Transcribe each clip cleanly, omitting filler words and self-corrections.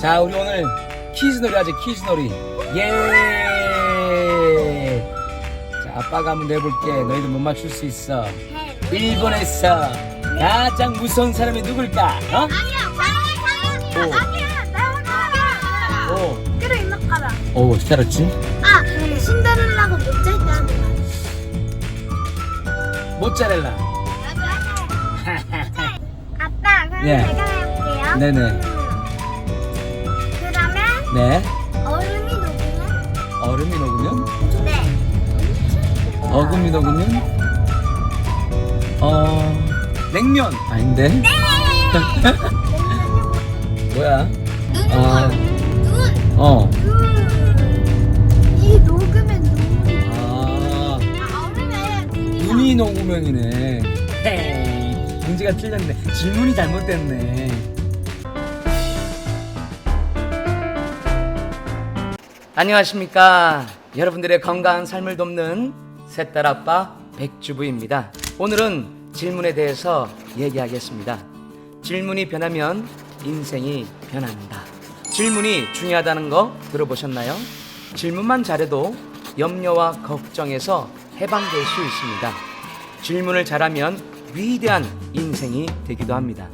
자, 우리 오늘 퀴즈놀이 하지, 퀴즈놀이. 예! 자, 아빠가 한번 내볼게. 너희들 못 맞출 수 있어. 일본에서 가장 무서운 사람이 누굴까? 어? 오. 오, 어떻게 알았지? 신데렐라가 못 잘 때 하는 말. 모짜렐라. 아빠, 그럼 예. 제가 해볼게요. 네네. 그러면 네. 얼음이 녹으면? 얼음이 녹으면? 네. 어금이 녹으면? 냉면! 아닌데? 네. 뭐야? 눈. 아. 눈. 이 녹으면 눈. 아, 얼음에 눈이 녹으면이네. 헤이, 문제가 틀렸네. 질문이 잘못됐네. 안녕하십니까. 여러분들의 건강한 삶을 돕는 셋딸 아빠 백주부입니다. 오늘은 질문에 대해서 얘기하겠습니다. 질문이 변하면 인생이 변한다. 질문이 중요하다는 거 들어보셨나요? 질문만 잘해도 염려와 걱정에서 해방될 수 있습니다. 질문을 잘하면 위대한 인생이 되기도 합니다.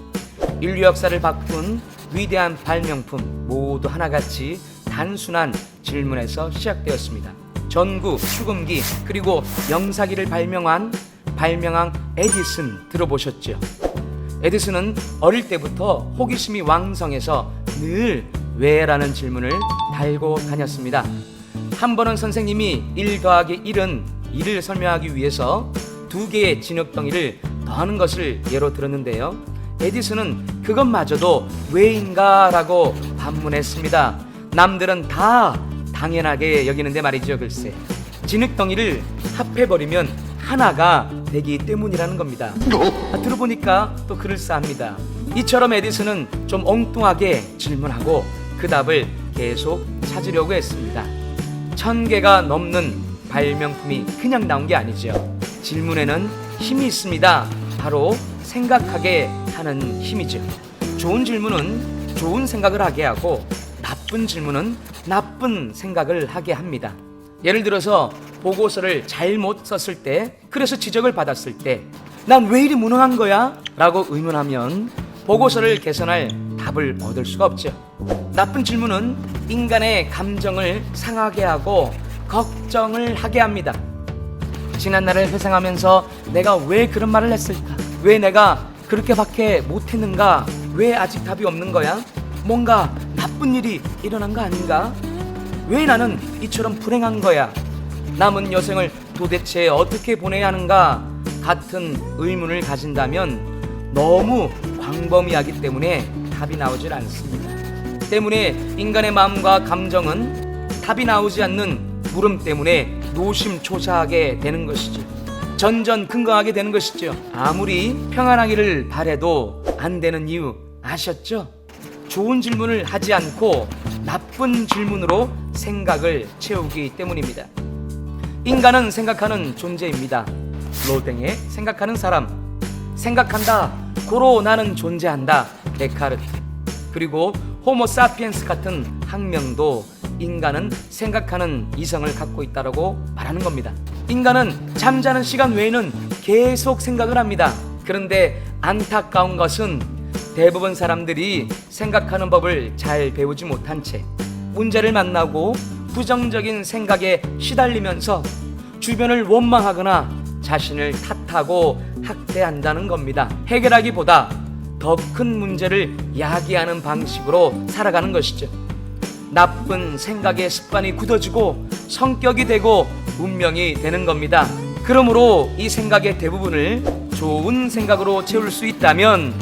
인류 역사를 바꾼 위대한 발명품 모두 하나같이 단순한 질문에서 시작되었습니다. 전구, 수금기, 그리고 영사기를 발명한 발명왕 에디슨 들어보셨죠? 에디슨은 어릴 때부터 호기심이 왕성해서 늘 왜라는 질문을 달고 다녔습니다. 한 번은 선생님이 1 더하기 1은 2를 설명하기 위해서 2개의 진흙덩이를 더하는 것을 예로 들었는데요. 에디슨은 그것마저도 왜인가 라고 반문했습니다. 남들은 다 당연하게 여기는데 말이죠. 글쎄, 진흙덩이를 합해버리면 하나가 되기 때문이라는 겁니다. 들어보니까 또 그럴싸합니다. 이처럼 에디슨은 좀 엉뚱하게 질문하고 그 답을 계속 찾으려고 했습니다. 1000개가 넘는 발명품이 그냥 나온 게 아니죠. 질문에는 힘이 있습니다. 바로 생각하게 하는 힘이죠. 좋은 질문은 좋은 생각을 하게 하고 나쁜 질문은 나쁜 생각을 하게 합니다. 예를 들어서 보고서를 잘못 썼을 때, 그래서 지적을 받았을 때 난 왜 이리 무능한 거야? 라고 의문하면 보고서를 개선할 답을 얻을 수가 없죠. 나쁜 질문은 인간의 감정을 상하게 하고 걱정을 하게 합니다. 지난날을 회상하면서 내가 왜 그런 말을 했을까? 왜 내가 그렇게밖에 못했는가? 왜 아직 답이 없는 거야? 뭔가 나쁜 일이 일어난 거 아닌가? 왜 나는 이처럼 불행한 거야? 남은 여생을 도대체 어떻게 보내야 하는가? 같은 의문을 가진다면 너무 광범위하기 때문에 답이 나오질 않습니다. 때문에 인간의 마음과 감정은 답이 나오지 않는 물음 때문에 노심초사하게 되는 것이죠. 전전긍긍하게 되는 것이죠. 아무리 평안하기를 바래도 안 되는 이유 아셨죠? 좋은 질문을 하지 않고 나쁜 질문으로 생각을 채우기 때문입니다. 인간은 생각하는 존재입니다. 로댕의 생각하는 사람, 생각한다, 고로 나는 존재한다, 데카르트. 그리고 호모 사피엔스 같은 학명도 인간은 생각하는 이성을 갖고 있다고 말하는 겁니다. 인간은 잠자는 시간 외에는 계속 생각을 합니다. 그런데 안타까운 것은 대부분 사람들이 생각하는 법을 잘 배우지 못한 채 문제를 만나고 부정적인 생각에 시달리면서 주변을 원망하거나 자신을 탓하고 학대한다는 겁니다. 해결하기보다 더 큰 문제를 야기하는 방식으로 살아가는 것이죠. 나쁜 생각의 습관이 굳어지고 성격이 되고 운명이 되는 겁니다. 그러므로 이 생각의 대부분을 좋은 생각으로 채울 수 있다면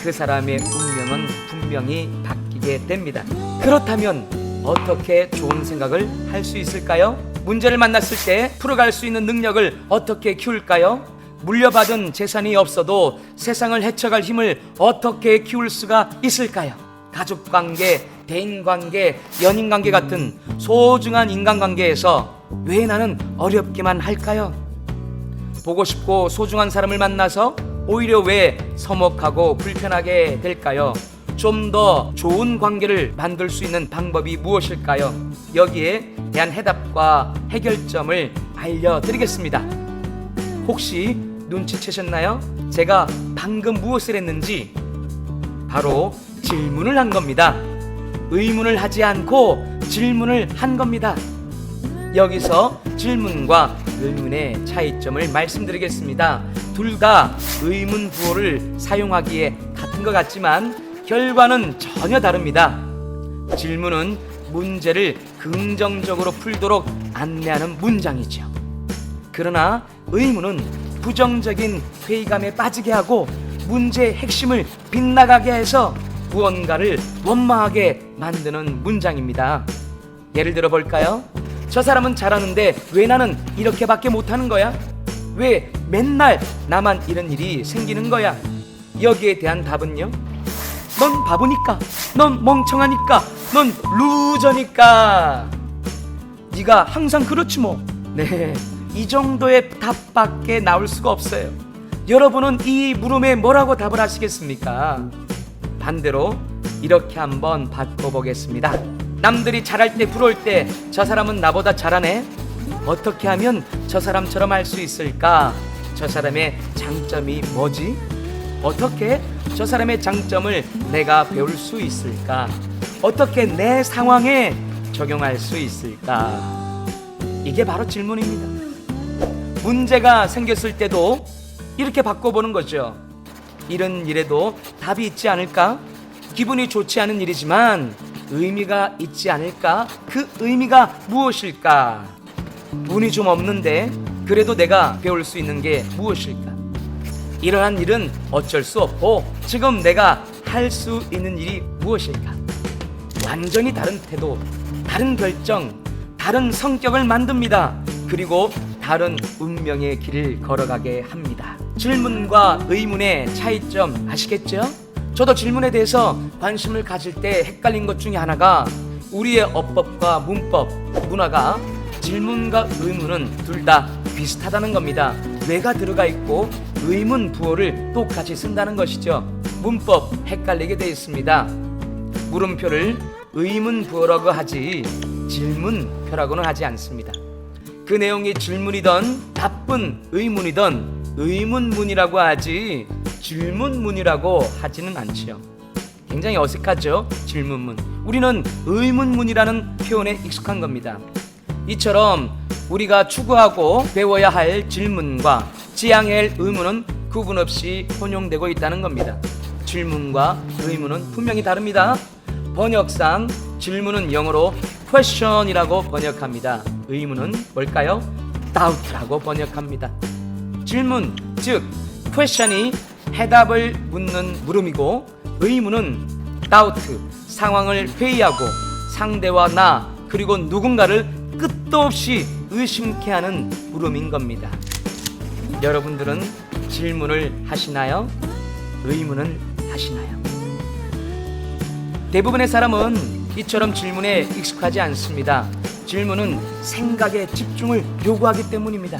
그 사람의 운명은 분명히 바뀌게 됩니다. 그렇다면 어떻게 좋은 생각을 할 수 있을까요? 문제를 만났을 때 풀어갈 수 있는 능력을 어떻게 키울까요? 물려받은 재산이 없어도 세상을 헤쳐갈 힘을 어떻게 키울 수가 있을까요? 가족관계, 대인관계, 연인관계 같은 소중한 인간관계에서 왜 나는 어렵기만 할까요? 보고 싶고 소중한 사람을 만나서 오히려 왜 서먹하고 불편하게 될까요? 좀 더 좋은 관계를 만들 수 있는 방법이 무엇일까요? 여기에 대한 해답과 해결점을 알려드리겠습니다. 혹시 눈치채셨나요? 제가 방금 무엇을 했는지 바로 질문을 한 겁니다. 의문을 하지 않고 질문을 한 겁니다. 여기서 질문과 의문의 차이점을 말씀드리겠습니다. 둘 다 의문 부호를 사용하기에 같은 것 같지만 결과는 전혀 다릅니다. 질문은 문제를 긍정적으로 풀도록 안내하는 문장이죠. 그러나 의문은 부정적인 회의감에 빠지게 하고 문제의 핵심을 빗나가게 해서 무언가를 원망하게 만드는 문장입니다. 예를 들어 볼까요? 저 사람은 잘하는데 왜 나는 이렇게밖에 못하는 거야? 왜 맨날 나만 이런 일이 생기는 거야? 여기에 대한 답은요? 넌 바보니까, 넌 멍청하니까, 넌 루저니까. 네가 항상 그렇지 뭐. 네, 이 정도의 답밖에 나올 수가 없어요. 여러분은 이 물음에 뭐라고 답을 하시겠습니까? 반대로 이렇게 한번 바꿔보겠습니다. 남들이 잘할 때 부러울 때 저 사람은 나보다 잘하네. 어떻게 하면 저 사람처럼 할 수 있을까? 저 사람의 장점이 뭐지? 어떻게 저 사람의 장점을 내가 배울 수 있을까? 어떻게 내 상황에 적용할 수 있을까? 이게 바로 질문입니다. 문제가 생겼을 때도 이렇게 바꿔보는 거죠. 이런 일에도 답이 있지 않을까? 기분이 좋지 않은 일이지만 의미가 있지 않을까? 그 의미가 무엇일까? 운이 좀 없는데 그래도 내가 배울 수 있는 게 무엇일까? 이러한 일은 어쩔 수 없고 지금 내가 할 수 있는 일이 무엇일까? 완전히 다른 태도, 다른 결정, 다른 성격을 만듭니다. 그리고 다른 운명의 길을 걸어가게 합니다. 질문과 의문의 차이점 아시겠죠? 저도 질문에 대해서 관심을 가질 때 헷갈린 것 중에 하나가 우리의 어법과 문법, 문화가 질문과 의문은 둘 다 비슷하다는 겁니다. 왜가 들어가 있고 의문 부호를 똑같이 쓴다는 것이죠. 문법 헷갈리게 되어 있습니다. 물음표를 의문 부호라고 하지 질문표라고는 하지 않습니다. 그 내용이 질문이던 나쁜 의문이던 의문문이라고 하지 질문문이라고 하지는 않지요. 굉장히 어색하죠. 질문문. 우리는 의문문이라는 표현에 익숙한 겁니다. 이처럼 우리가 추구하고 배워야 할 질문과 지향해야 할 의문은 구분 없이 혼용되고 있다는 겁니다. 질문과 의문은 분명히 다릅니다. 번역상 질문은 영어로 question이라고 번역합니다. 의문은 뭘까요? doubt라고 번역합니다. 질문, 즉 question이 해답을 묻는 물음이고 의문은 doubt, 상황을 회의하고 상대와 나 그리고 누군가를 끝도 없이 의심케 하는 물음인 겁니다. 여러분들은 질문을 하시나요? 의문을 하시나요? 대부분의 사람은 이처럼 질문에 익숙하지 않습니다. 질문은 생각에 집중을 요구하기 때문입니다.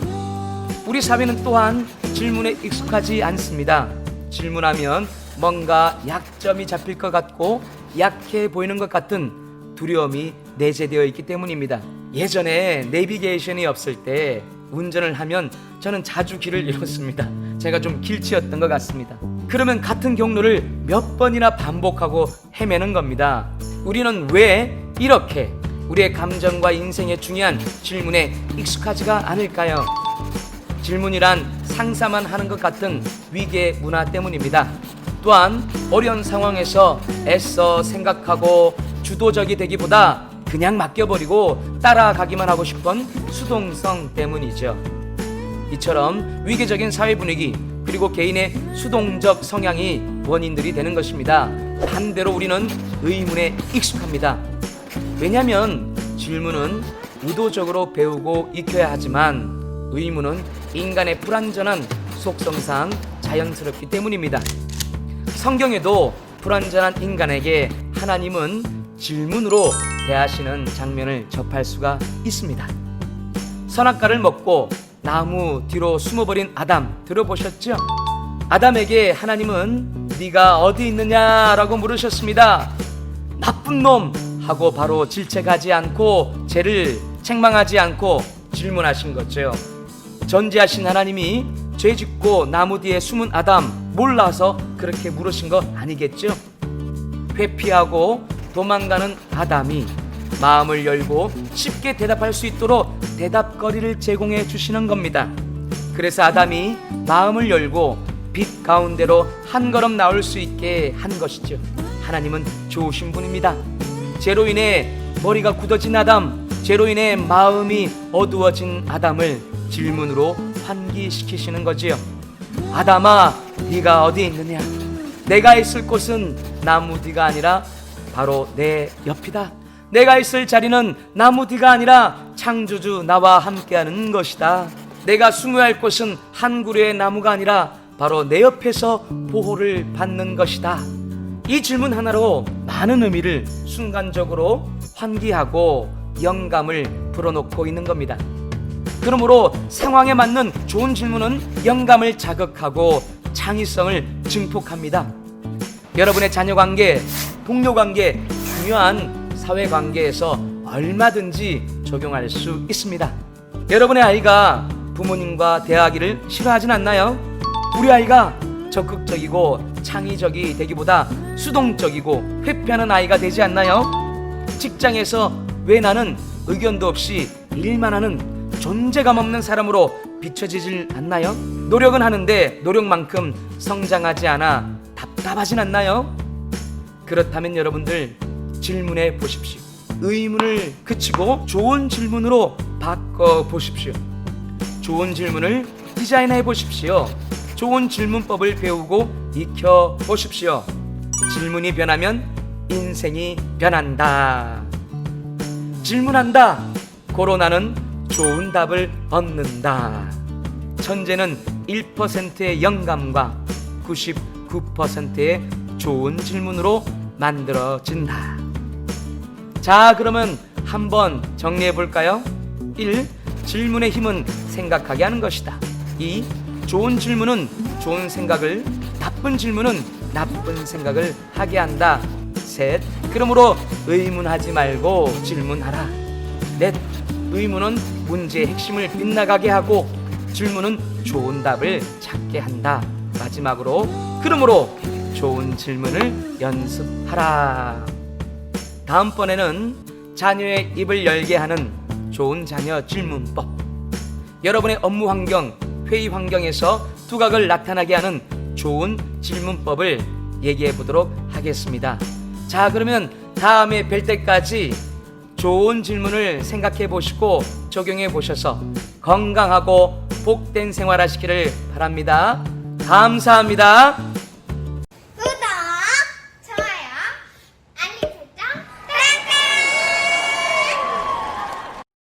우리 사회는 또한 질문에 익숙하지 않습니다. 질문하면 뭔가 약점이 잡힐 것 같고 약해 보이는 것 같은 두려움이 내재되어 있기 때문입니다. 예전에 내비게이션이 없을 때 운전을 하면 저는 자주 길을 잃었습니다. 제가 좀 길치였던 것 같습니다. 그러면 같은 경로를 몇 번이나 반복하고 헤매는 겁니다. 우리는 왜 이렇게 우리의 감정과 인생의 중요한 질문에 익숙하지가 않을까요? 질문이란 상사만 하는 것 같은 위계 문화 때문입니다. 또한 어려운 상황에서 애써 생각하고 주도적이 되기보다 그냥 맡겨버리고 따라가기만 하고 싶은 수동성 때문이죠. 이처럼 위계적인 사회 분위기 그리고 개인의 수동적 성향이 원인들이 되는 것입니다. 반대로 우리는 의문에 익숙합니다. 왜냐하면 질문은 의도적으로 배우고 익혀야 하지만 의문은 인간의 불완전한 속성상 자연스럽기 때문입니다. 성경에도 불완전한 인간에게 하나님은 질문으로 대하시는 장면을 접할 수가 있습니다. 선악과를 먹고 나무 뒤로 숨어버린 아담 들어보셨죠? 아담에게 하나님은 네가 어디 있느냐라고 물으셨습니다. 나쁜 놈 하고 바로 질책하지 않고 죄를 책망하지 않고 질문하신 거죠. 전지하신 하나님이 죄 짓고 나무 뒤에 숨은 아담 몰라서 그렇게 물으신 거 아니겠죠? 회피하고 도망가는 아담이 마음을 열고 쉽게 대답할 수 있도록 대답거리를 제공해 주시는 겁니다. 그래서 아담이 마음을 열고 빛 가운데로 한 걸음 나올 수 있게 한 것이죠. 하나님은 좋으신 분입니다. 죄로 인해 머리가 굳어진 아담, 죄로 인해 마음이 어두워진 아담을 질문으로 환기시키시는 거지요. 아담아, 네가 어디 있느냐? 내가 있을 곳은 나무 뒤가 아니라 바로 내 옆이다. 내가 있을 자리는 나무 뒤가 아니라 창조주 나와 함께하는 것이다. 내가 숨어야 곳은 한 그루의 나무가 아니라 바로 내 옆에서 보호를 받는 것이다. 이 질문 하나로 많은 의미를 순간적으로 환기하고 영감을 불어넣고 있는 겁니다. 그러므로 상황에 맞는 좋은 질문은 영감을 자극하고 창의성을 증폭합니다. 여러분의 자녀관계, 동료관계, 중요한 사회관계에서 얼마든지 적용할 수 있습니다. 여러분의 아이가 부모님과 대화하기를 싫어하진 않나요? 우리 아이가 적극적이고 창의적이 되기보다 수동적이고 회피하는 아이가 되지 않나요? 직장에서 왜 나는 의견도 없이 일만 하는 존재감 없는 사람으로 비춰지질 않나요? 노력은 하는데 노력만큼 성장하지 않아 답답하진 않나요? 그렇다면 여러분들 질문해 보십시오. 의문을 그치고 좋은 질문으로 바꿔 보십시오. 좋은 질문을 디자인해 보십시오. 좋은 질문법을 배우고 익혀 보십시오. 질문이 변하면 인생이 변한다. 질문한다. 코로나는 좋은 답을 얻는다. 천재는 1%의 영감과 99%의 좋은 질문으로 만들어진다. 자, 그러면 한번 정리해 볼까요? 1. 질문의 힘은 생각하게 하는 것이다. 2. 좋은 질문은 좋은 생각을, 나쁜 질문은 나쁜 생각을 하게 한다. 3. 그러므로 의문하지 말고 질문하라. 4. 의문은 문제의 핵심을 빗나가게 하고 질문은 좋은 답을 찾게 한다. 마지막으로 그러므로 좋은 질문을 연습하라. 다음번에는 자녀의 입을 열게 하는 좋은 자녀 질문법, 여러분의 업무 환경, 회의 환경에서 두각을 나타나게 하는 좋은 질문법을 얘기해 보도록 하겠습니다. 자, 그러면 다음에 뵐 때까지 좋은 질문을 생각해 보시고 적용해 보셔서 건강하고 복된 생활 하시기를 바랍니다. 감사합니다.